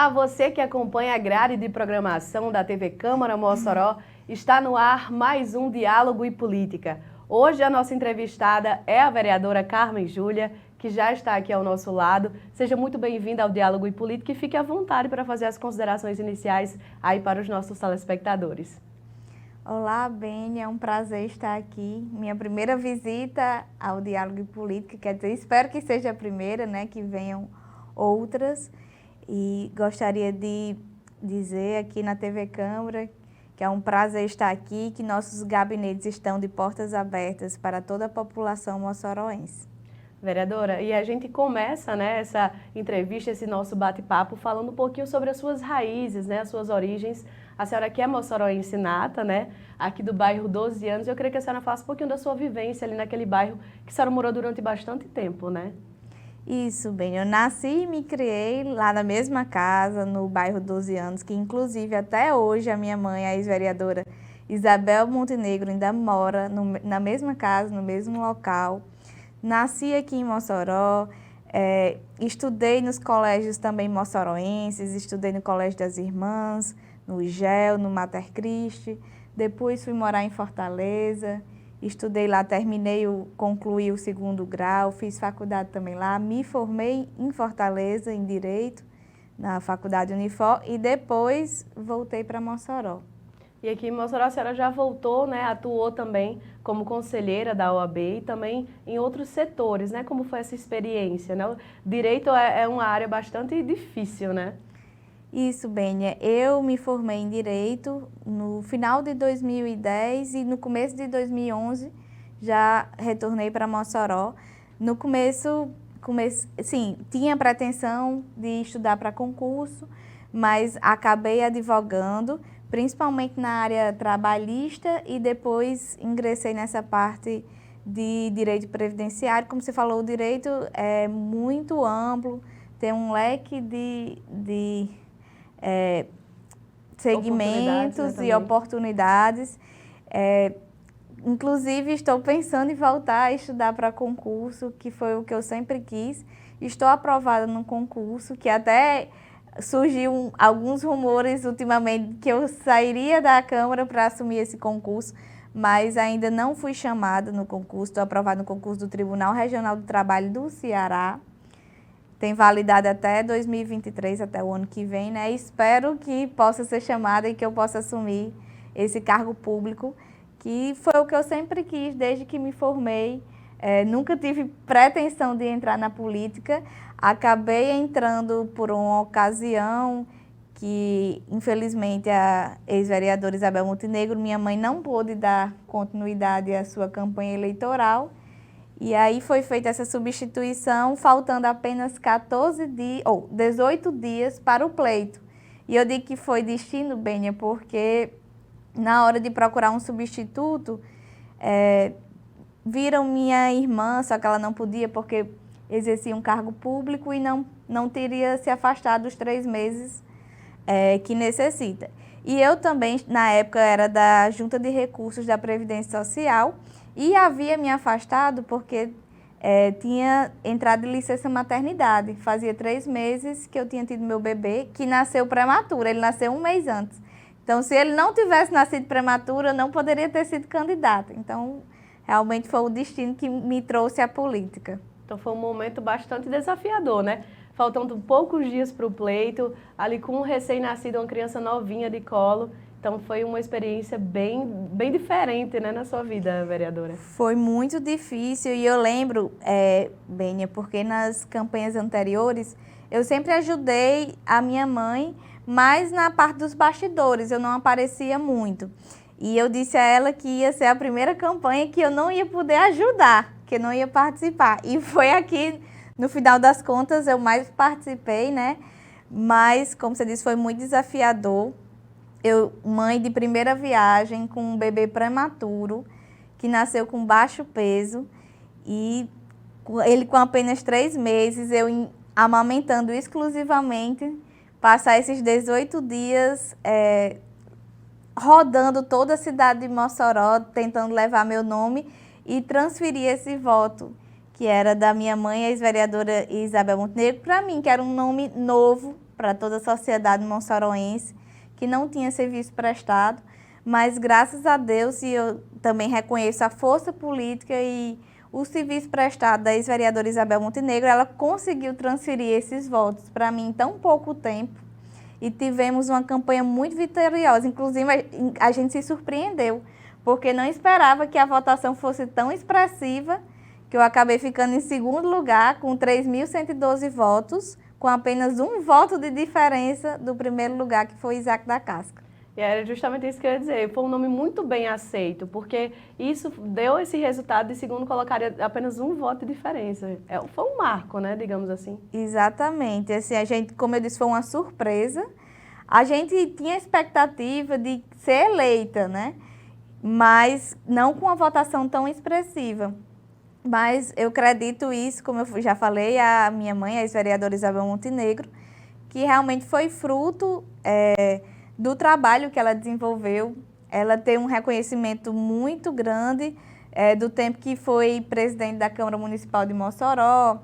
Olá, você que acompanha a grade de programação da TV Câmara Mossoró, está no ar mais um Diálogo e Política. Hoje a nossa entrevistada é a vereadora Carmen Júlia, que já está aqui ao nosso lado. Seja muito bem-vinda ao Diálogo e Política e fique à vontade para fazer as considerações iniciais aí para os nossos telespectadores. Olá, Beni, é um prazer estar aqui. Minha primeira visita ao Diálogo e Política, quer dizer, espero que seja a primeira, né, que venham outras. E gostaria de dizer aqui na TV Câmara que é um prazer estar aqui, que nossos gabinetes estão de portas abertas para toda a população moçoroense. Vereadora, e a gente começa, né, essa entrevista, esse nosso bate-papo, falando um pouquinho sobre as suas raízes, né, as suas origens. A senhora que é moçoroense nata, né, aqui do bairro 12 anos, eu creio que a senhora faça um pouquinho da sua vivência ali naquele bairro que a senhora morou durante bastante tempo, né? Isso, bem, eu nasci e me criei lá na mesma casa, no bairro 12 anos, que inclusive até hoje a minha mãe, a ex-vereadora Isabel Montenegro, ainda mora na mesma casa, no mesmo local. Nasci aqui em Mossoró, estudei nos colégios também moçoroenses, estudei no Colégio das Irmãs, no IGEL, no Mater Christi, depois fui morar em Fortaleza, estudei lá, concluí o segundo grau, fiz faculdade também lá, me formei em Fortaleza, em Direito, na Faculdade Unifor, e depois voltei para Mossoró. E aqui em Mossoró a senhora já voltou, né, atuou também como conselheira da OAB e também em outros setores, né? Como foi essa experiência, né? O direito é uma área bastante difícil, né? Isso, Bênia. Eu me formei em Direito no final de 2010 e no começo de 2011 já retornei para Mossoró. No começo, sim, tinha pretensão de estudar para concurso, mas acabei advogando, principalmente na área trabalhista, e depois ingressei nessa parte de direito previdenciário. Como você falou, o direito é muito amplo, tem um leque de segmentos, né, e oportunidades. Inclusive, estou pensando em voltar a estudar para concurso, que foi o que eu sempre quis. Estou aprovada no concurso, que até surgiu alguns rumores ultimamente que eu sairia da Câmara para assumir esse concurso, mas ainda não fui chamada no concurso. Estou aprovada no concurso do Tribunal Regional do Trabalho do Ceará. Tem validade até 2023, até o ano que vem, né? Espero que possa ser chamada e que eu possa assumir esse cargo público, que foi o que eu sempre quis desde que me formei. Nunca tive pretensão de entrar na política. Acabei entrando por uma ocasião que, infelizmente, a ex-vereadora Isabel Montenegro, minha mãe, não pôde dar continuidade à sua campanha eleitoral. E aí foi feita essa substituição, faltando apenas 18 dias para o pleito. E eu digo que foi destino, Bênia, porque na hora de procurar um substituto, viram minha irmã, só que ela não podia porque exercia um cargo público e não teria se afastado dos 3 meses que necessita. E eu também, na época, era da Junta de Recursos da Previdência Social e havia me afastado porque tinha entrado em licença maternidade. Fazia 3 meses que eu tinha tido meu bebê, que nasceu prematuro, ele nasceu 1 mês antes. Então, se ele não tivesse nascido prematuro, eu não poderia ter sido candidata. Então, realmente foi o destino que me trouxe à política. Então foi um momento bastante desafiador, né? Faltando poucos dias para o pleito, ali com um recém-nascido, uma criança novinha de colo. Então foi uma experiência bem diferente, né, na sua vida, vereadora? Foi muito difícil e eu lembro, Bênia, porque nas campanhas anteriores eu sempre ajudei a minha mãe, mas na parte dos bastidores eu não aparecia muito. E eu disse a ela que ia ser a primeira campanha que eu não ia poder ajudar, que eu não ia participar. E foi aqui, no final das contas, eu mais participei, né? Mas, como você disse, foi muito desafiador. Eu, mãe de primeira viagem, com um bebê prematuro, que nasceu com baixo peso, e ele com apenas 3 meses, eu amamentando exclusivamente, passar esses 18 dias rodando toda a cidade de Mossoró, tentando levar meu nome e transferir esse voto, que era da minha mãe, a ex-vereadora Isabel Montenegro, para mim, que era um nome novo, para toda a sociedade moçoroense que não tinha serviço prestado, mas graças a Deus, e eu também reconheço a força política e o serviço prestado da ex-vereadora Isabel Montenegro, ela conseguiu transferir esses votos para mim em tão pouco tempo e tivemos uma campanha muito vitoriosa. Inclusive, a gente se surpreendeu, porque não esperava que a votação fosse tão expressiva, que eu acabei ficando em segundo lugar com 3.112 votos, com apenas um voto de diferença do primeiro lugar, que foi Isaac da Casca. E era justamente isso que eu ia dizer, foi um nome muito bem aceito, porque isso deu esse resultado de segundo colocaria apenas um voto de diferença. Foi um marco, né, digamos assim. Exatamente, assim, a gente, como eu disse, foi uma surpresa. A gente tinha a expectativa de ser eleita, né, mas não com uma votação tão expressiva. Mas eu acredito isso, como eu já falei, a minha mãe, a ex-vereadora Isabel Montenegro, que realmente foi fruto do trabalho que ela desenvolveu. Ela tem um reconhecimento muito grande do tempo que foi presidente da Câmara Municipal de Mossoró,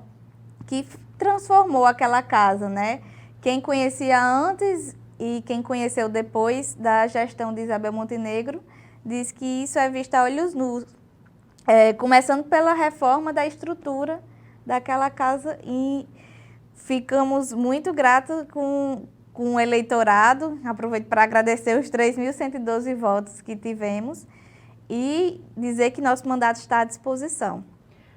que transformou aquela casa, né? Quem conhecia antes e quem conheceu depois da gestão de Isabel Montenegro diz que isso é visto a olhos nus. Começando pela reforma da estrutura daquela casa, e ficamos muito gratos com o eleitorado. Aproveito para agradecer os 3.112 votos que tivemos e dizer que nosso mandato está à disposição.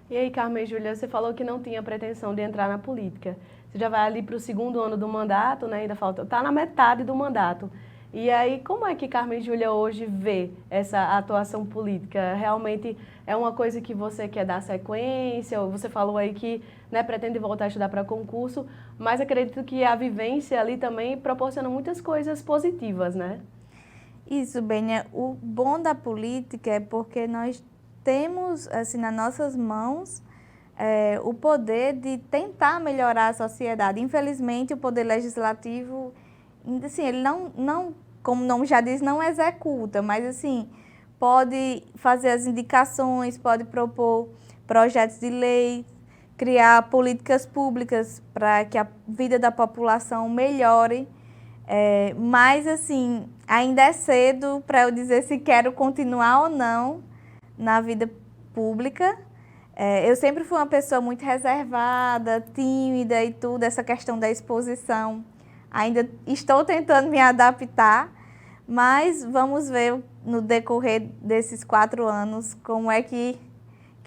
E aí, Carmen e Júlia, você falou que não tinha pretensão de entrar na política. Você já vai ali para o segundo ano do mandato, né? Ainda falta, está na metade do mandato. E aí, como é que Carmen e Júlia hoje vê essa atuação política? Realmente é uma coisa que você quer dar sequência? Você falou aí que, né, pretende voltar a estudar para concurso, mas acredito que a vivência ali também proporciona muitas coisas positivas, né? Isso, Bênia. O bom da política é porque nós temos, assim, nas nossas mãos o poder de tentar melhorar a sociedade. Infelizmente, o poder legislativo, assim, ele não, como o nome já diz, não executa, mas assim, pode fazer as indicações, pode propor projetos de lei, criar políticas públicas para que a vida da população melhore. Mas assim, ainda é cedo para eu dizer se quero continuar ou não na vida pública. Eu sempre fui uma pessoa muito reservada, tímida e tudo, essa questão da exposição. Ainda estou tentando me adaptar, mas vamos ver no decorrer desses 4 anos como é que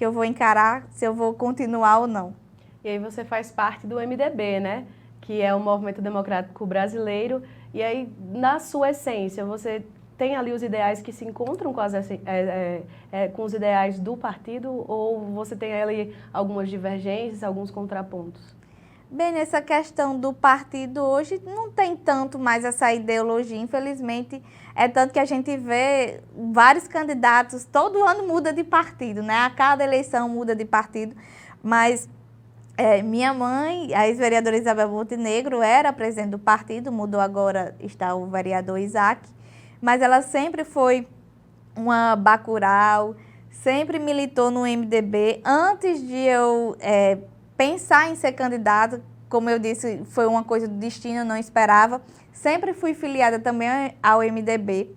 eu vou encarar, se eu vou continuar ou não. E aí você faz parte do MDB, né? Que é o Movimento Democrático Brasileiro. E aí, na sua essência, você tem ali os ideais que se encontram com os ideais do partido, ou você tem ali algumas divergências, alguns contrapontos? Bem, nessa questão do partido hoje não tem tanto mais essa ideologia, infelizmente, é tanto que a gente vê vários candidatos, todo ano muda de partido, né? A cada eleição muda de partido, mas minha mãe, a ex-vereadora Isabel Montenegro, era presidente do partido, mudou agora, está o vereador Isaac, mas ela sempre foi uma bacural, sempre militou no MDB. Antes de eu pensar em ser candidata, como eu disse, foi uma coisa do destino, eu não esperava. Sempre fui filiada também ao MDB.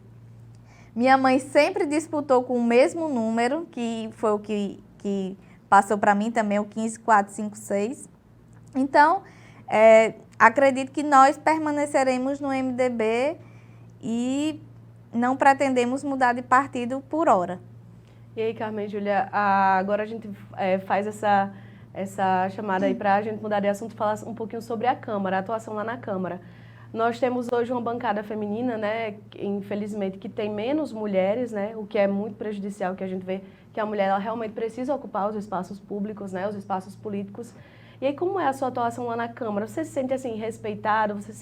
Minha mãe sempre disputou com o mesmo número, que foi o que passou para mim também, o 15456. Então, acredito que nós permaneceremos no MDB e não pretendemos mudar de partido por hora. E aí, Carmen e Júlia, agora a gente faz essa chamada aí para a gente mudar de assunto e falar um pouquinho sobre a Câmara, a atuação lá na Câmara. Nós temos hoje uma bancada feminina, né, infelizmente, que tem menos mulheres, né, o que é muito prejudicial, que a gente vê que a mulher ela realmente precisa ocupar os espaços públicos, né, os espaços políticos. E aí, como é a sua atuação lá na Câmara? Você se sente assim respeitado? Você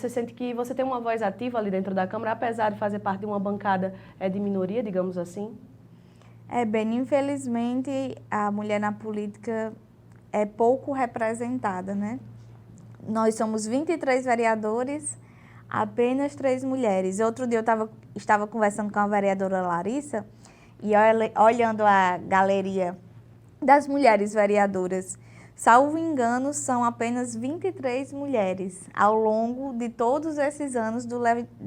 sente que você tem uma voz ativa ali dentro da Câmara, apesar de fazer parte de uma bancada de minoria, digamos assim? Bem, infelizmente, a mulher na política é pouco representada, né? Nós somos 23 vereadores, apenas 3 mulheres. Outro dia eu estava conversando com a vereadora Larissa e olhando a galeria das mulheres vereadoras, salvo engano, são apenas 23 mulheres ao longo de todos esses anos do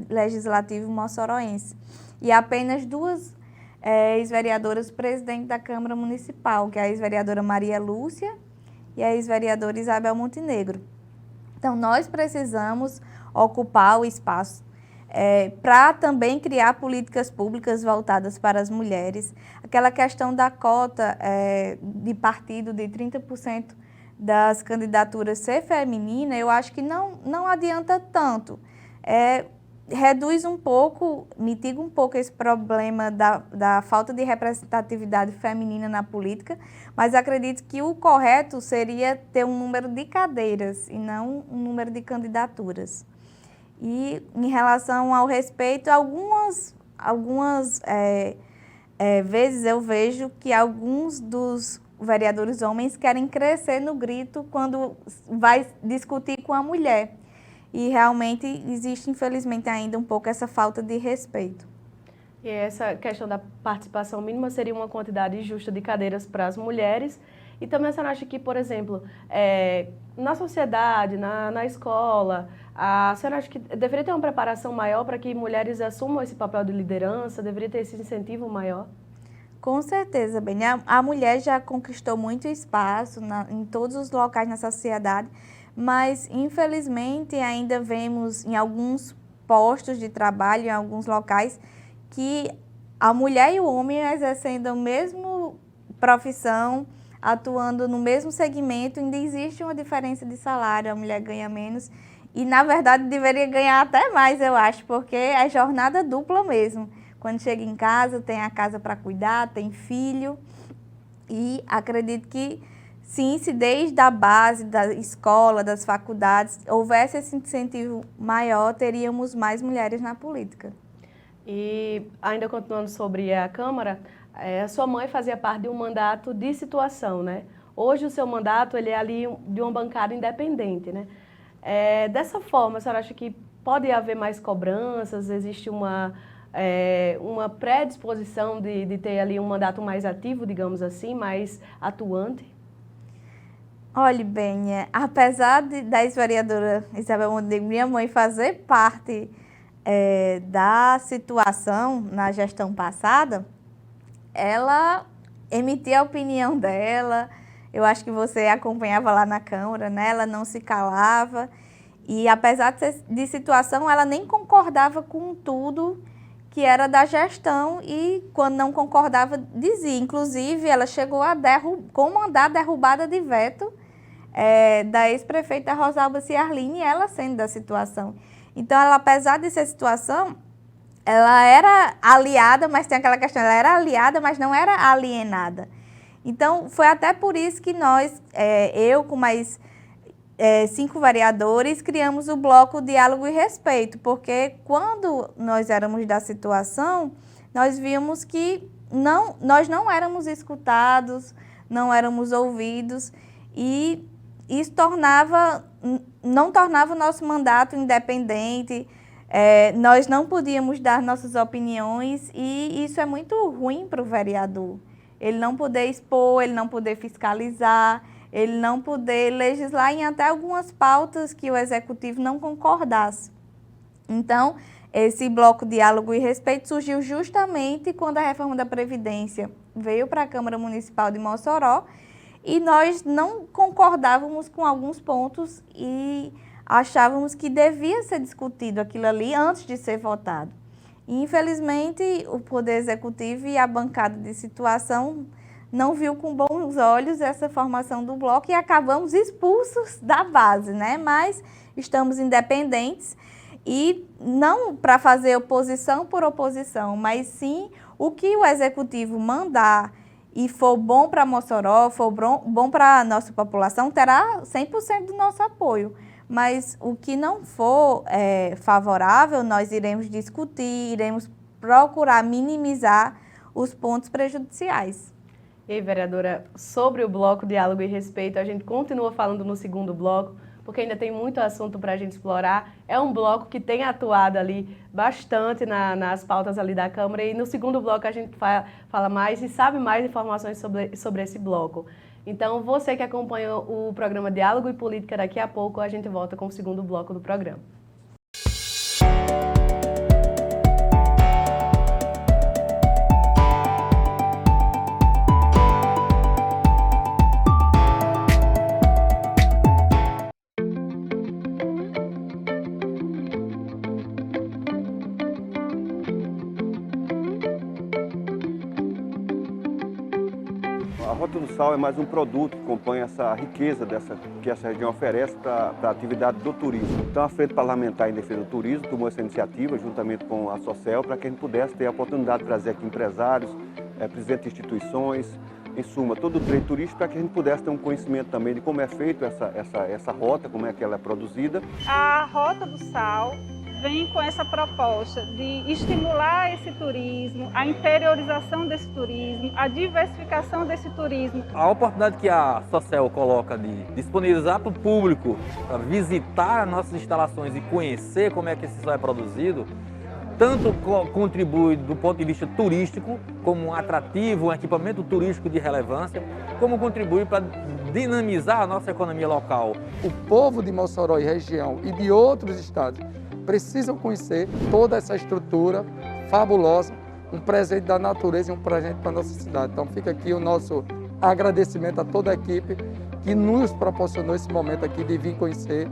Legislativo moçoroense. E apenas duas ex-vereadoras presidente da Câmara Municipal, que é a ex-vereadora Maria Lúcia e a ex-vereadora Isabel Montenegro. Então, nós precisamos ocupar o espaço para também criar políticas públicas voltadas para as mulheres. Aquela questão da cota de partido de 30% das candidaturas ser feminina, eu acho que não adianta tanto. Reduz um pouco, mitiga um pouco esse problema da falta de representatividade feminina na política, mas acredito que o correto seria ter um número de cadeiras e não um número de candidaturas. E em relação ao respeito, algumas vezes eu vejo que alguns dos vereadores homens querem crescer no grito quando vai discutir com a mulher. E realmente existe, infelizmente, ainda um pouco essa falta de respeito. E essa questão da participação mínima seria uma quantidade justa de cadeiras para as mulheres. E também a senhora acha que, por exemplo, na sociedade, na escola, a senhora acha que deveria ter uma preparação maior para que mulheres assumam esse papel de liderança? Deveria ter esse incentivo maior? Com certeza, Beni. A mulher já conquistou muito espaço em todos os locais na sociedade, mas, infelizmente, ainda vemos em alguns postos de trabalho, em alguns locais, que a mulher e o homem exercendo a mesma profissão, atuando no mesmo segmento, ainda existe uma diferença de salário, a mulher ganha menos e, na verdade, deveria ganhar até mais, eu acho, porque é jornada dupla mesmo. Quando chega em casa, tem a casa para cuidar, tem filho e acredito que sim, se desde a base da escola, das faculdades, houvesse esse incentivo maior, teríamos mais mulheres na política. E ainda continuando sobre a Câmara, a sua mãe fazia parte de um mandato de situação, né? Hoje o seu mandato ele é ali de uma bancada independente, né? Dessa forma, a senhora acha que pode haver mais cobranças? Existe uma predisposição de ter ali um mandato mais ativo, digamos assim, mais atuante? Olhe bem, apesar da ex-vereadora Isabel Montenegro, minha mãe, fazer parte da situação na gestão passada, ela emitia a opinião dela, eu acho que você acompanhava lá na Câmara, né? Ela não se calava e apesar de situação, ela nem concordava com tudo que era da gestão e quando não concordava dizia. Inclusive, ela chegou a comandar a derrubada de veto da ex-prefeita Rosalba Ciarline, ela sendo da situação. Então, ela, apesar de ser situação, ela era aliada, mas tem aquela questão, ela era aliada, mas não era alienada. Então, foi até por isso que nós, eu com mais 5 vereadores, criamos o bloco Diálogo e Respeito, porque quando nós éramos da situação, nós víamos que nós não éramos escutados, não éramos ouvidos e isso não tornava o nosso mandato independente, nós não podíamos dar nossas opiniões e isso é muito ruim para o vereador. Ele não poder expor, ele não poder fiscalizar, ele não poder legislar em até algumas pautas que o executivo não concordasse. Então, esse bloco Diálogo e Respeito surgiu justamente quando a reforma da Previdência veio para a Câmara Municipal de Mossoró e nós não concordávamos com alguns pontos e achávamos que devia ser discutido aquilo ali antes de ser votado. E, infelizmente, o Poder Executivo e a bancada de situação não viu com bons olhos essa formação do bloco e acabamos expulsos da base, né? Mas estamos independentes e não para fazer oposição por oposição, mas sim o que o Executivo mandar e for bom para Mossoró, for bom para a nossa população, terá 100% do nosso apoio. Mas o que não for favorável, nós iremos discutir, iremos procurar minimizar os pontos prejudiciais. E aí, vereadora, sobre o bloco Diálogo e Respeito, a gente continua falando no segundo bloco, porque ainda tem muito assunto para a gente explorar. É um bloco que tem atuado ali bastante nas pautas ali da Câmara e no segundo bloco a gente fala mais e sabe mais informações sobre esse bloco. Então, você que acompanha o programa Diálogo e Política, daqui a pouco a gente volta com o segundo bloco do programa. A Rota do Sal é mais um produto que compõe essa riqueza que essa região oferece para a atividade do turismo. Então, a Frente Parlamentar em Defesa do Turismo tomou essa iniciativa, juntamente com a Socel, para que a gente pudesse ter a oportunidade de trazer aqui empresários, presidentes de instituições, em suma, todo o trade turístico, para que a gente pudesse ter um conhecimento também de como é feito essa rota, como é que ela é produzida. A Rota do Sal vem com essa proposta de estimular esse turismo, a interiorização desse turismo, a diversificação desse turismo. A oportunidade que a Socel coloca de disponibilizar para o público para visitar as nossas instalações e conhecer como é que esse sal é produzido, tanto contribui do ponto de vista turístico, como um atrativo, um equipamento turístico de relevância, como contribui para dinamizar a nossa economia local. O povo de Mossoró e região e de outros estados precisam conhecer toda essa estrutura fabulosa, um presente da natureza e um presente para a nossa cidade. Então fica aqui o nosso agradecimento a toda a equipe que nos proporcionou esse momento aqui de vir conhecer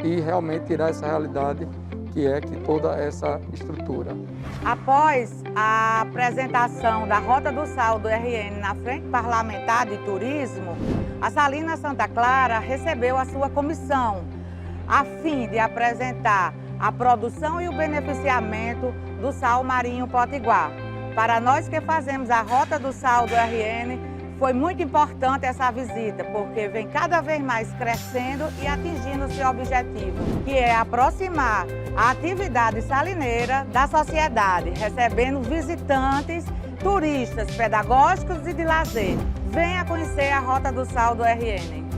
e realmente tirar essa realidade que é que toda essa estrutura. Após a apresentação da Rota do Sal do RN na Frente Parlamentar de Turismo, a Salinas Santa Clara recebeu a sua comissão a fim de apresentar a produção e o beneficiamento do sal marinho potiguar. Para nós que fazemos a Rota do Sal do RN, foi muito importante essa visita, porque vem cada vez mais crescendo e atingindo o seu objetivo, que é aproximar a atividade salineira da sociedade, recebendo visitantes, turistas pedagógicos e de lazer. Venha conhecer a Rota do Sal do RN.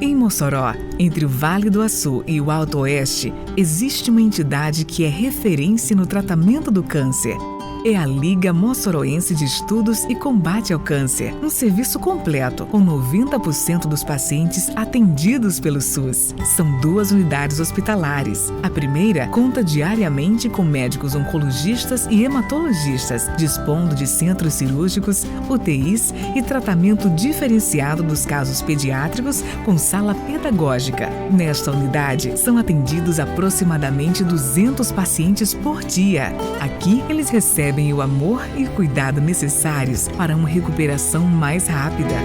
Em Mossoró, entre o Vale do Açu e o Alto Oeste, existe uma entidade que é referência no tratamento do câncer. É a Liga Mossoroense de Estudos e Combate ao Câncer, um serviço completo, com 90% dos pacientes atendidos pelo SUS. São 2 unidades hospitalares. A primeira conta diariamente com médicos oncologistas e hematologistas, dispondo de centros cirúrgicos, UTIs e tratamento diferenciado dos casos pediátricos com sala pedagógica. Nesta unidade, são atendidos aproximadamente 200 pacientes por dia. Aqui, eles recebem o amor e o cuidado necessários para uma recuperação mais rápida.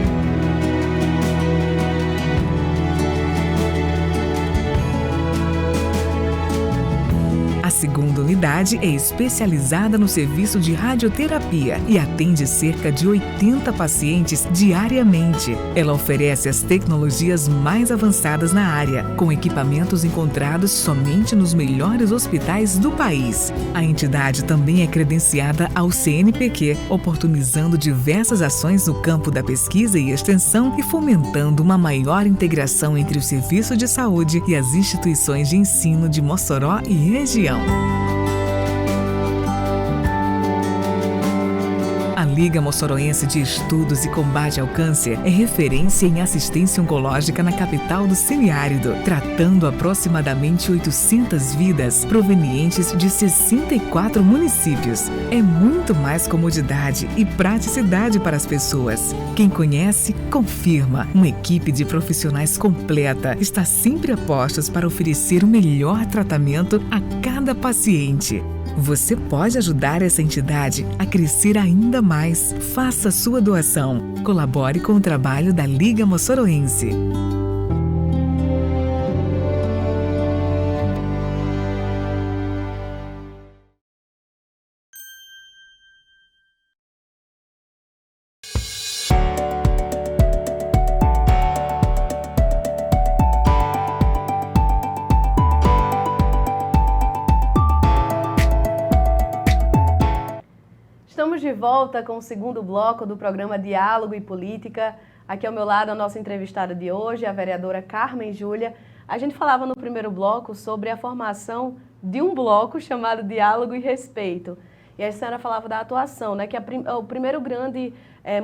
A segunda unidade é especializada no serviço de radioterapia e atende cerca de 80 pacientes diariamente. Ela oferece as tecnologias mais avançadas na área, com equipamentos encontrados somente nos melhores hospitais do país. A entidade também é credenciada ao CNPq, oportunizando diversas ações no campo da pesquisa e extensão e fomentando uma maior integração entre o serviço de saúde e as instituições de ensino de Mossoró e região. A Liga Mossoroense de Estudos e Combate ao Câncer é referência em assistência oncológica na capital do semiárido, tratando aproximadamente 800 vidas provenientes de 64 municípios. É muito mais comodidade e praticidade para as pessoas. Quem conhece, confirma. Uma equipe de profissionais completa está sempre a postos para oferecer o melhor tratamento a cada paciente. Você pode ajudar essa entidade a crescer ainda mais. Faça sua doação. Colabore com o trabalho da Liga Mossoroense. Estamos de volta com o segundo bloco do programa Diálogo e Política. Aqui ao meu lado, a nossa entrevistada de hoje, a vereadora Carmen Júlia. A gente falava no primeiro bloco sobre a formação de um bloco chamado Diálogo e Respeito. E a senhora falava da atuação, né? Que o primeiro grande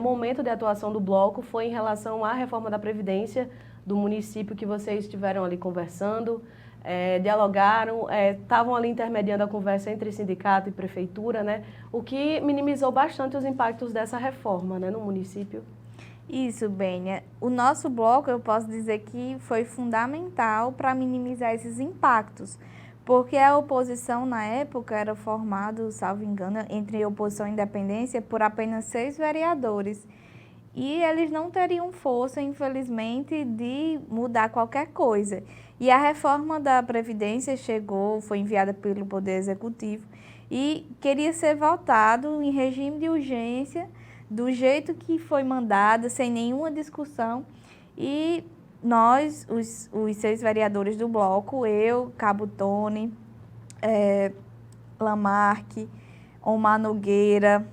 momento de atuação do bloco foi em relação à reforma da Previdência do município, que vocês estiveram ali conversando, dialogaram, estavam ali intermediando a conversa entre sindicato e prefeitura, né? O que minimizou bastante os impactos dessa reforma, né, no município. Isso, Bênia. O nosso bloco, eu posso dizer que foi fundamental para minimizar esses impactos, porque a oposição, na época, era formada, salvo engano, entre oposição e independência, por apenas 6 vereadores. E eles não teriam força, infelizmente, de mudar qualquer coisa. E a reforma da Previdência chegou, foi enviada pelo Poder Executivo e queria ser votado em regime de urgência, do jeito que foi mandada, sem nenhuma discussão. E nós, os 6 vereadores do bloco, eu, Cabo Tony, Lamarque, Omar Nogueira,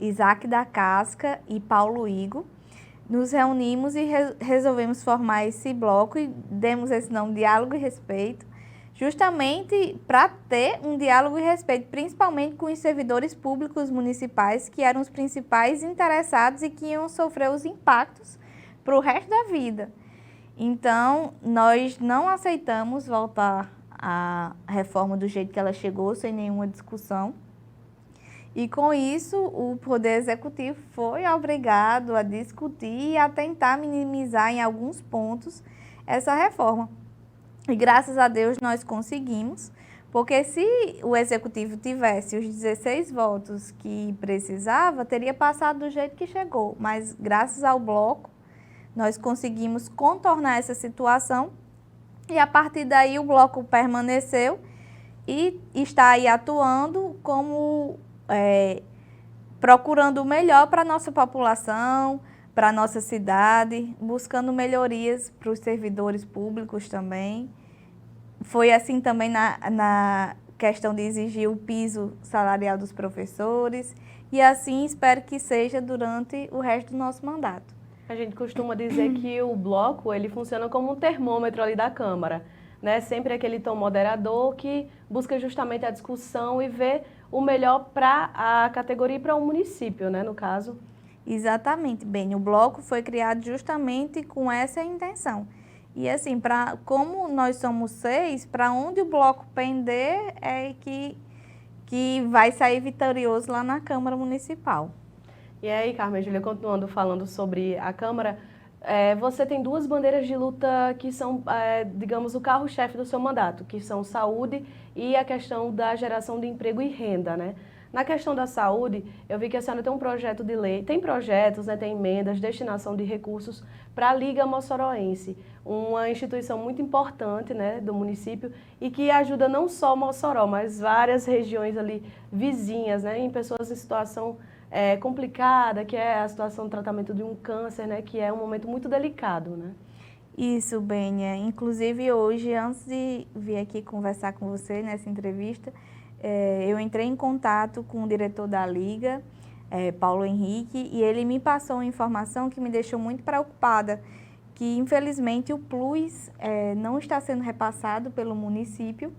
Isaac da Casca e Paulo Igo, nos reunimos e resolvemos formar esse bloco e demos esse nome Diálogo e Respeito, justamente para ter um diálogo e respeito, principalmente com os servidores públicos municipais, que eram os principais interessados e que iam sofrer os impactos para o resto da vida. Então, nós não aceitamos voltar à reforma do jeito que ela chegou, sem nenhuma discussão. E com isso, o Poder Executivo foi obrigado a discutir e a tentar minimizar em alguns pontos essa reforma. E graças a Deus nós conseguimos, porque se o Executivo tivesse os 16 votos que precisava, teria passado do jeito que chegou. Mas graças ao bloco, nós conseguimos contornar essa situação e a partir daí o bloco permaneceu e está aí atuando como procurando o melhor para a nossa população, para a nossa cidade, buscando melhorias para os servidores públicos também. Foi assim também na questão de exigir o piso salarial dos professores e assim espero que seja durante o resto do nosso mandato. A gente costuma dizer que o bloco ele funciona como um termômetro ali da Câmara, né? Sempre aquele tom moderador que busca justamente a discussão e ver o melhor para a categoria e para o município, né, no caso. Exatamente, bem, o bloco foi criado justamente com essa intenção. E assim, como nós somos 6, para onde o bloco pender é que vai sair vitorioso lá na Câmara Municipal. E aí, Carmen Júlia, continuando falando sobre a Câmara, você tem 2 bandeiras de luta que são, digamos, o carro-chefe do seu mandato, que são saúde e a questão da geração de emprego e renda, né? Na questão da saúde, eu vi que a senhora tem um projeto de lei, tem projetos, né, tem emendas, destinação de recursos para a Liga Mossoroense, uma instituição muito importante, né, do município e que ajuda não só Mossoró, mas várias regiões ali vizinhas, né, em pessoas em situação complicada, que é a situação do tratamento de um câncer, né, que é um momento muito delicado, né? Isso, Bênia. Inclusive hoje, antes de vir aqui conversar com você nessa entrevista, eu entrei em contato com o diretor da Liga, Paulo Henrique, e ele me passou uma informação que me deixou muito preocupada, que infelizmente o Plus não está sendo repassado pelo município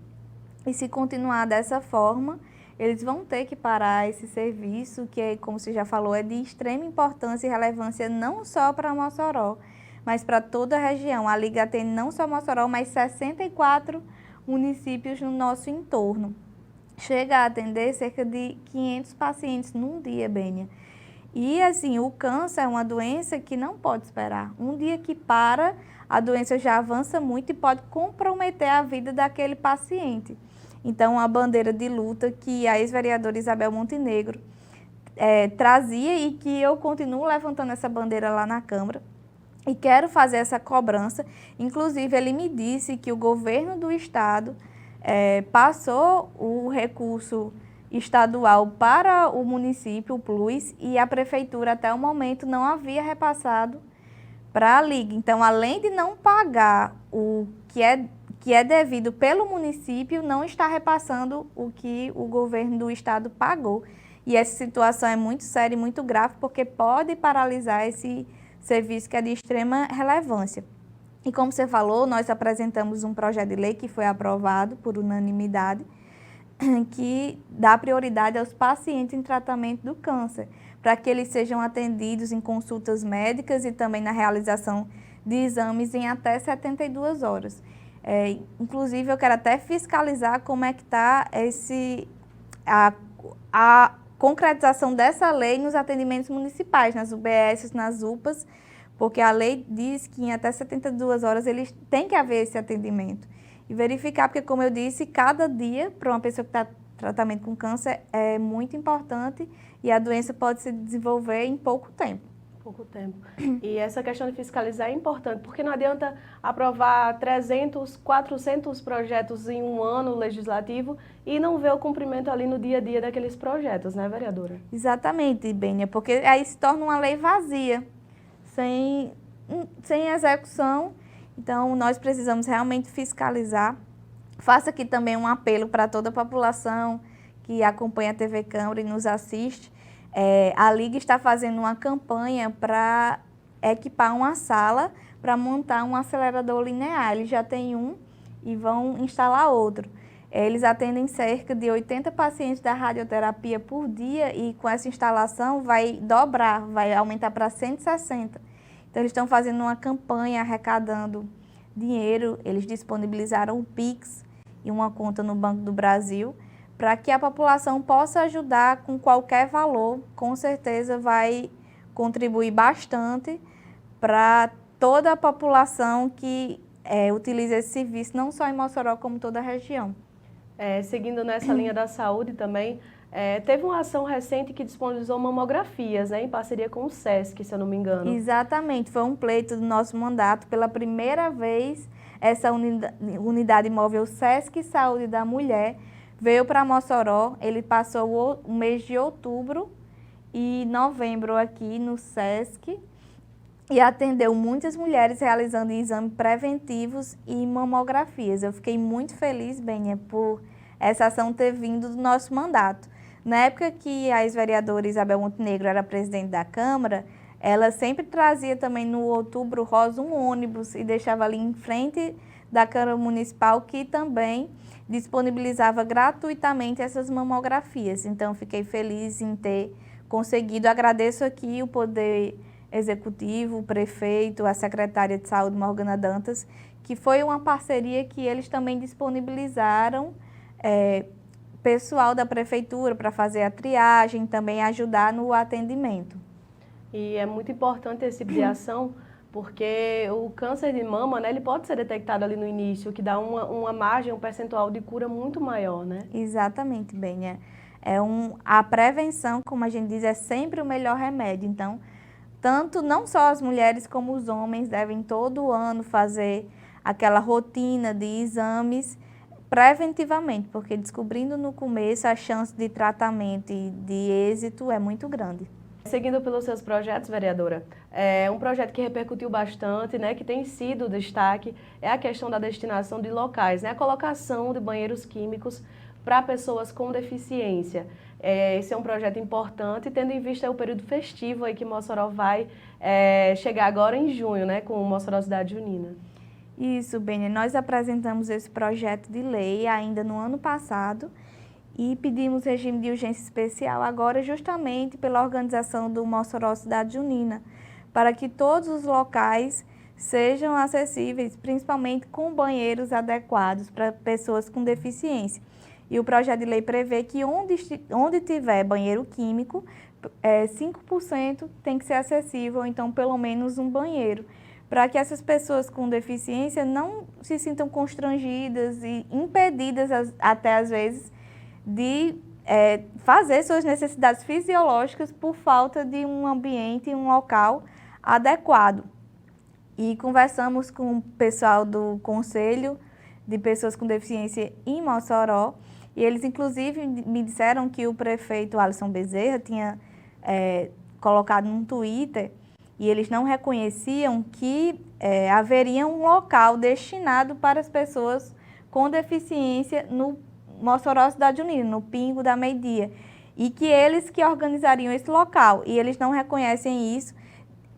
e se continuar dessa forma, eles vão ter que parar esse serviço, que, como você já falou, é de extrema importância e relevância não só para Mossoró, mas para toda a região. A Liga tem não só Mossoró, mas 64 municípios no nosso entorno. Chega a atender cerca de 500 pacientes num dia, Bênia. E assim, o câncer é uma doença que não pode esperar. Um dia que para, a doença já avança muito e pode comprometer a vida daquele paciente. Então, a bandeira de luta que a ex-vereadora Isabel Montenegro trazia e que eu continuo levantando essa bandeira lá na Câmara e quero fazer essa cobrança. Inclusive, ele me disse que o governo do estado passou o recurso estadual para o município, o Plus, e a prefeitura até o momento não havia repassado para a Liga. Então, além de não pagar o que é devido pelo município, não está repassando o que o governo do estado pagou. E essa situação é muito séria e muito grave, porque pode paralisar esse serviço que é de extrema relevância. E como você falou, nós apresentamos um projeto de lei que foi aprovado por unanimidade, que dá prioridade aos pacientes em tratamento do câncer, para que eles sejam atendidos em consultas médicas e também na realização de exames em até 72 horas. Inclusive, eu quero até fiscalizar como é que está a concretização dessa lei nos atendimentos municipais, nas UBS, nas UPAs, porque a lei diz que em até 72 horas eles têm que haver esse atendimento. E verificar, porque como eu disse, cada dia para uma pessoa que está em tratamento com câncer é muito importante e a doença pode se desenvolver em pouco tempo. Pouco tempo. E essa questão de fiscalizar é importante, porque não adianta aprovar 300, 400 projetos em um ano legislativo e não ver o cumprimento ali no dia a dia daqueles projetos, né, vereadora? Exatamente, Bênia, porque aí se torna uma lei vazia, sem execução. Então, nós precisamos realmente fiscalizar. Faço aqui também um apelo para toda a população que acompanha a TV Câmara e nos assiste. A Liga está fazendo uma campanha para equipar uma sala para montar um acelerador linear. Eles já têm um e vão instalar outro. Eles atendem cerca de 80 pacientes da radioterapia por dia e com essa instalação vai dobrar, vai aumentar para 160. Então, eles estão fazendo uma campanha arrecadando dinheiro. Eles disponibilizaram o Pix e uma conta no Banco do Brasil para que a população possa ajudar com qualquer valor. Com certeza vai contribuir bastante para toda a população que utiliza esse serviço, não só em Mossoró, como toda a região. Seguindo nessa linha da saúde também, teve uma ação recente que disponibilizou mamografias, né, em parceria com o SESC, se eu não me engano. Exatamente, foi um pleito do nosso mandato. Pela primeira vez, essa unidade móvel SESC Saúde da Mulher veio para Mossoró. Ele passou o mês de outubro e novembro aqui no SESC e atendeu muitas mulheres realizando exames preventivos e mamografias. Eu fiquei muito feliz, Bênia, por essa ação ter vindo do nosso mandato. Na época que a ex-vereadora Isabel Montenegro era presidente da Câmara, ela sempre trazia também no Outubro Rosa um ônibus e deixava ali em frente da Câmara Municipal, que também disponibilizava gratuitamente essas mamografias. Então, fiquei feliz em ter conseguido. Agradeço aqui o Poder Executivo, o prefeito, a secretária de Saúde, Morgana Dantas, que foi uma parceria que eles também disponibilizaram pessoal da prefeitura para fazer a triagem, também ajudar no atendimento. E é muito importante esse tipo de ação, porque o câncer de mama, né, ele pode ser detectado ali no início, que dá uma margem, um percentual de cura muito maior, né? Exatamente, Bênia. A prevenção, como a gente diz, é sempre o melhor remédio. Então, tanto não só as mulheres como os homens devem todo ano fazer aquela rotina de exames preventivamente, porque descobrindo no começo, a chance de tratamento e de êxito é muito grande. Seguindo pelos seus projetos, vereadora, um projeto que repercutiu bastante, né, que tem sido destaque, é a questão da destinação de locais, né, a colocação de banheiros químicos para pessoas com deficiência. Esse é um projeto importante, tendo em vista o período festivo aí que Mossoró vai chegar agora em junho, né, com o Mossoró Cidade Junina. Isso, Bênia. Nós apresentamos esse projeto de lei ainda no ano passado e pedimos regime de urgência especial agora justamente pela organização do Mossoró Cidade Junina, para que todos os locais sejam acessíveis, principalmente com banheiros adequados para pessoas com deficiência. E o projeto de lei prevê que onde tiver banheiro químico, 5% tem que ser acessível, então pelo menos um banheiro, para que essas pessoas com deficiência não se sintam constrangidas e impedidas, até às vezes, de fazer suas necessidades fisiológicas por falta de um ambiente, um local adequado. E conversamos com o pessoal do Conselho de Pessoas com Deficiência em Mossoró, e eles inclusive me disseram que o prefeito Alisson Bezerra tinha colocado num Twitter, e eles não reconheciam que haveria um local destinado para as pessoas com deficiência no Mossoró Cidade Junina, no Pingo da Meio-Dia. e que eles que organizariam esse local, e eles não reconhecem isso,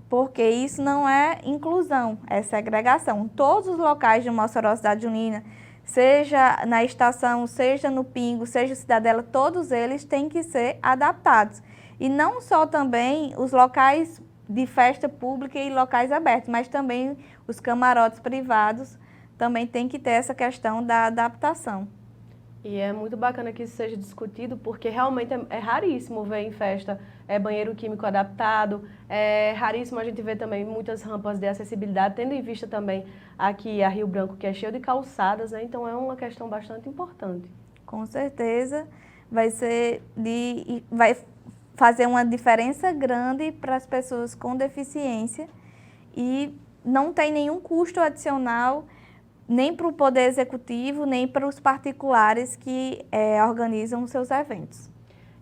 porque isso não é inclusão, é segregação. Todos os locais de Mossoró, Cidade Junina, seja na estação, seja no Pingo, seja Cidadela, todos eles têm que ser adaptados. E não só também os locais de festa pública e locais abertos, mas também os camarotes privados também tem que ter essa questão da adaptação. E é muito bacana que isso seja discutido, porque realmente é raríssimo ver em festa banheiro químico adaptado, é raríssimo a gente ver também muitas rampas de acessibilidade, tendo em vista também aqui a Rio Branco, que é cheio de calçadas, né? Então é uma questão bastante importante. Com certeza vai fazer uma diferença grande para as pessoas com deficiência e não tem nenhum custo adicional nem para o Poder Executivo, nem para os particulares que organizam os seus eventos.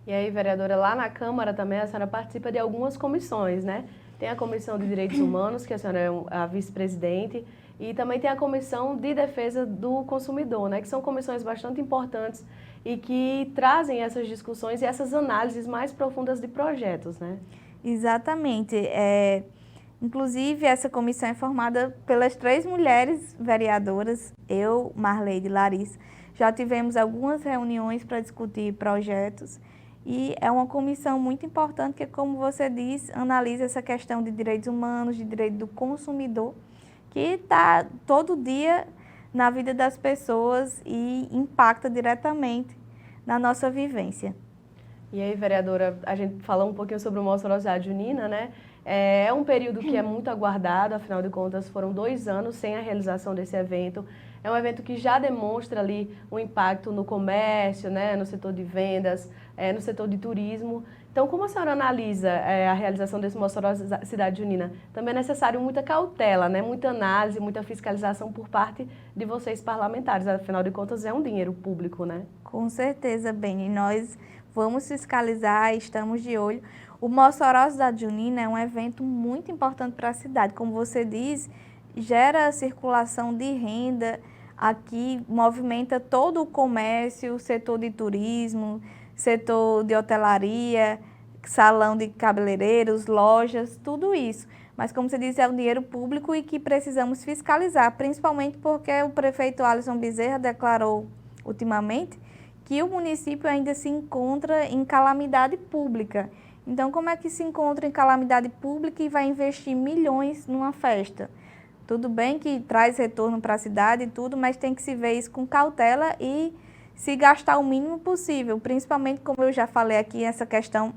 E aí, vereadora, lá na Câmara também a senhora participa de algumas comissões, né? Tem a Comissão de Direitos Humanos, que a senhora é a vice-presidente, e também tem a Comissão de Defesa do Consumidor, né? Que são comissões bastante importantes e que trazem essas discussões e essas análises mais profundas de projetos, né? Exatamente. Inclusive, essa comissão é formada pelas 3 mulheres vereadoras, eu, Marleide e Larissa. Já tivemos algumas reuniões para discutir projetos e é uma comissão muito importante que, como você diz, analisa essa questão de direitos humanos, de direito do consumidor, que está todo dia na vida das pessoas e impacta diretamente na nossa vivência. E aí, vereadora, a gente falou um pouquinho sobre o Mossoró Cidade Junina, né? É um período que é muito aguardado, afinal de contas foram 2 anos sem a realização desse evento. É um evento que já demonstra ali um impacto no comércio, né, no setor de vendas, no setor de turismo. Então, como a senhora analisa a realização desse Mossoró Cidade Junina? Também é necessário muita cautela, né, muita análise, muita fiscalização por parte de vocês parlamentares. Afinal de contas, é um dinheiro público, né? Com certeza, Beni. Nós vamos fiscalizar, estamos de olho. O Mossoró Cidade Junina é um evento muito importante para a cidade. Como você diz, gera circulação de renda aqui, movimenta todo o comércio, o setor de turismo, setor de hotelaria, salão de cabeleireiros, lojas, tudo isso. Mas, como você disse, é um dinheiro público e que precisamos fiscalizar, principalmente porque o prefeito Alisson Bezerra declarou ultimamente que o município ainda se encontra em calamidade pública. Então, como é que se encontra em calamidade pública e vai investir milhões numa festa? Tudo bem que traz retorno para a cidade e tudo, mas tem que se ver isso com cautela e se gastar o mínimo possível, principalmente, como eu já falei aqui, essa questão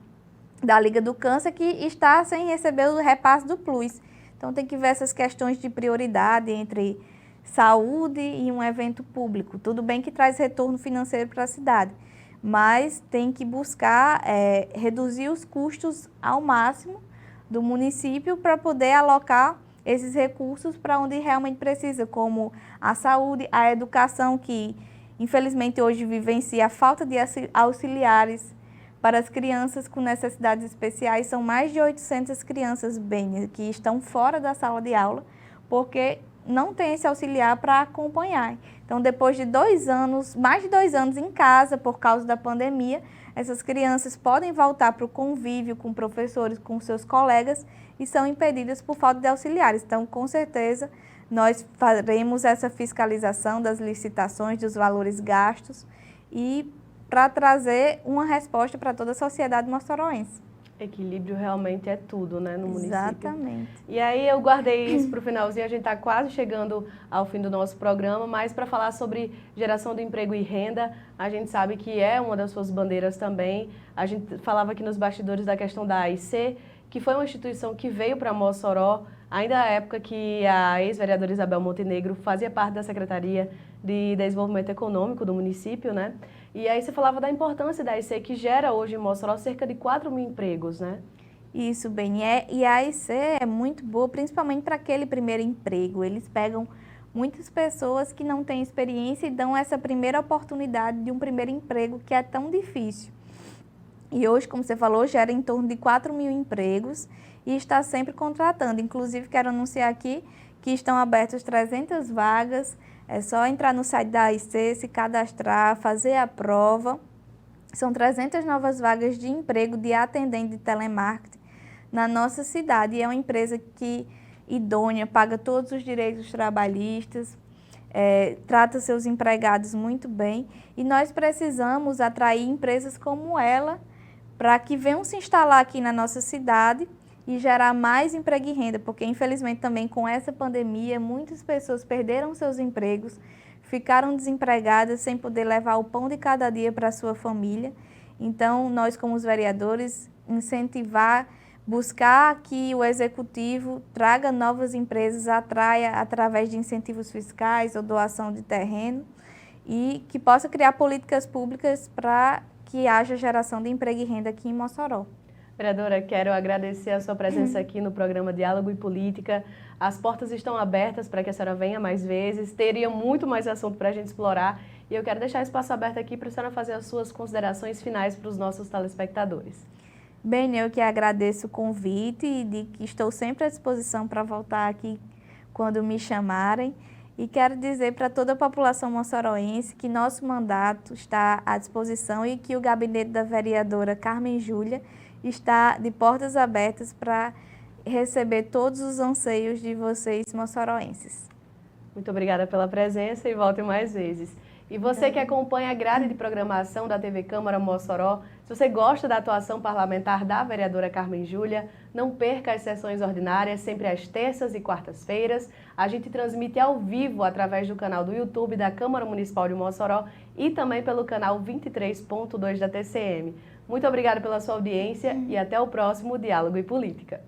da Liga do Câncer, que está sem receber o repasse do Plus. Então, tem que ver essas questões de prioridade entre saúde e um evento público. Tudo bem que traz retorno financeiro para a cidade, mas tem que buscar reduzir os custos ao máximo do município para poder alocar esses recursos para onde realmente precisa, como a saúde, a educação, que infelizmente hoje vivencia a falta de auxiliares para as crianças com necessidades especiais. São mais de 800 crianças, Beni, que estão fora da sala de aula, porque não tem esse auxiliar para acompanhar. Então, depois de 2 anos, mais de 2 anos em casa, por causa da pandemia, essas crianças podem voltar para o convívio com professores, com seus colegas, e são impedidas por falta de auxiliares. Então, com certeza, nós faremos essa fiscalização das licitações, dos valores gastos, e para trazer uma resposta para toda a sociedade moçoroense. Equilíbrio realmente é tudo, né, no município. Exatamente. E aí eu guardei isso para o finalzinho, a gente está quase chegando ao fim do nosso programa, mas para falar sobre geração de emprego e renda, a gente sabe que é uma das suas bandeiras também. A gente falava aqui nos bastidores da questão da AIC, que foi uma instituição que veio para Mossoró, ainda na época que a ex-vereadora Isabel Montenegro fazia parte da Secretaria de Desenvolvimento Econômico do município, né? E aí você falava da importância da AIC, que gera hoje em Mossoró cerca de 4.000 empregos, né? Isso, Beni. E a AIC é muito boa, principalmente para aquele primeiro emprego. Eles pegam muitas pessoas que não têm experiência e dão essa primeira oportunidade de um primeiro emprego que é tão difícil. E hoje, como você falou, gera em torno de 4.000 empregos e está sempre contratando. Inclusive, quero anunciar aqui que estão abertas 300 vagas. É só entrar no site da AIC, se cadastrar, fazer a prova São 300 novas vagas de emprego de atendente de telemarketing na nossa cidade. E é uma empresa que idônea, paga todos os direitos trabalhistas, trata seus empregados muito bem. E nós precisamos atrair empresas como ela para que venham se instalar aqui na nossa cidade e gerar mais emprego e renda, porque infelizmente também com essa pandemia muitas pessoas perderam seus empregos, ficaram desempregadas sem poder levar o pão de cada dia para a sua família. Então nós como os vereadores incentivar, buscar que o executivo traga novas empresas, atraia através de incentivos fiscais ou doação de terreno e que possa criar políticas públicas para que haja geração de emprego e renda aqui em Mossoró. Vereadora, quero agradecer a sua presença aqui no programa Diálogo e Política. As portas estão abertas para que a senhora venha mais vezes. Teria muito mais assunto para a gente explorar. E eu quero deixar espaço aberto aqui para a senhora fazer as suas considerações finais para os nossos telespectadores. Bem, eu que agradeço o convite e de que estou sempre à disposição para voltar aqui quando me chamarem. E quero dizer para toda a população moçoroense que nosso mandato está à disposição e que o gabinete da vereadora Carmen Júlia está de portas abertas para receber todos os anseios de vocês moçoroenses. Muito obrigada pela presença e volte mais vezes. E você que acompanha a grade de programação da TV Câmara Mossoró, se você gosta da atuação parlamentar da vereadora Carmen Júlia, não perca as sessões ordinárias, sempre às terças e quartas-feiras. A gente transmite ao vivo através do canal do YouTube da Câmara Municipal de Mossoró e também pelo canal 23.2 da TCM. Muito obrigada pela sua audiência e até o próximo Diálogo e Política.